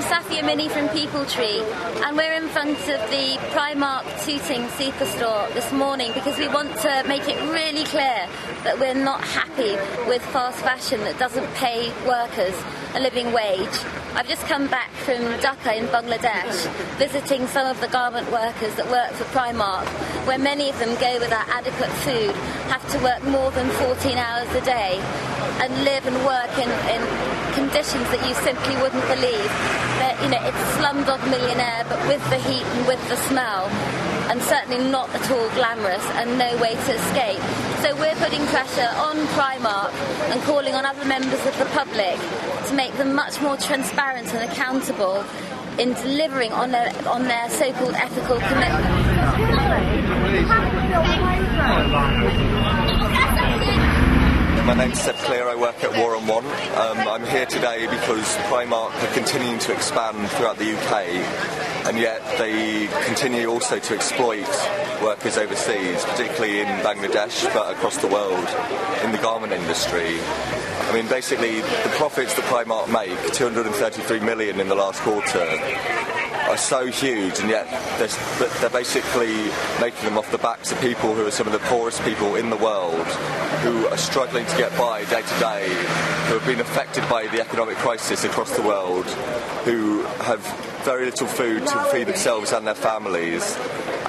Safia Mini from Peopletree, and we're in front of the Primark Tooting Superstore this morning because we want to make it really clear that we're not happy with fast fashion that doesn't pay workers a living wage. I've just come back from Dhaka in Bangladesh, visiting some of the garment workers that work for Primark, where many of them go without adequate food, have to work more than 14 hours a day, and live and work in conditions that you simply wouldn't believe. It's Slumdog Millionaire, but with the heat and with the smell, and certainly not at all glamorous and no way to escape. So we're putting pressure on Primark and calling on other members of the public to make them much more transparent and accountable in delivering on their so-called ethical commitment. My name's Seb Clear, I work at War on One. I'm here today because Primark are continuing to expand throughout the UK, and yet they continue also to exploit workers overseas, particularly in Bangladesh, but across the world, in the garment industry. I mean, basically, the profits that Primark make, 233 million in the last quarter, are so huge, and yet they're basically making them off the backs of people who are some of the poorest people in the world, who are struggling to get by day to day, who have been affected by the economic crisis across the world, who have very little food to feed themselves and their families,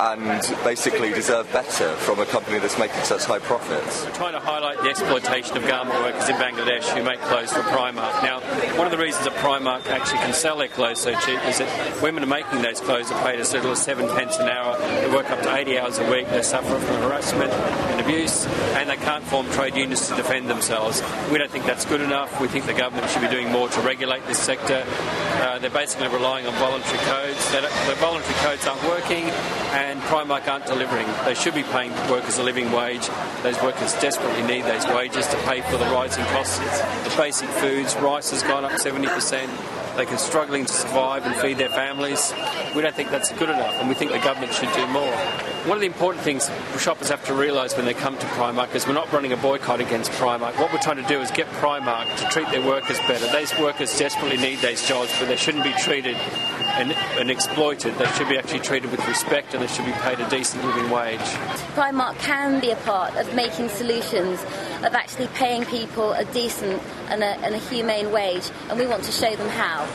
and basically deserve better from a company that's making such high profits. We're trying to highlight the exploitation of garment workers in Bangladesh who make clothes for Primark. Now, one of the reasons that Primark actually can sell their clothes so cheap is that women are making those clothes are paid as little as 7 pence an hour. They work up to 80 hours a week. They suffer from harassment and abuse, and they can't form trade unions to defend themselves. We don't think that's good enough. We think the government should be doing more to regulate this sector. They're basically relying on voluntary codes. The voluntary codes aren't working, and Primark aren't delivering. They should be paying workers a living wage. Those workers desperately need those wages to pay for the rising costs of basic foods. Rice has gone up 70%. They're struggling to survive and feed their families. We don't think that's good enough, and we think the government should do more. One of the important things shoppers have to realise when they come to Primark is we're not running a boycott against Primark. What we're trying to do is get Primark to treat their workers better. Those workers desperately need those jobs, but they shouldn't be treated and exploited. They should be actually treated with respect, and they should be paid a decent living wage. Primark can be a part of making solutions, of actually paying people a decent and a humane wage, and we want to show them how.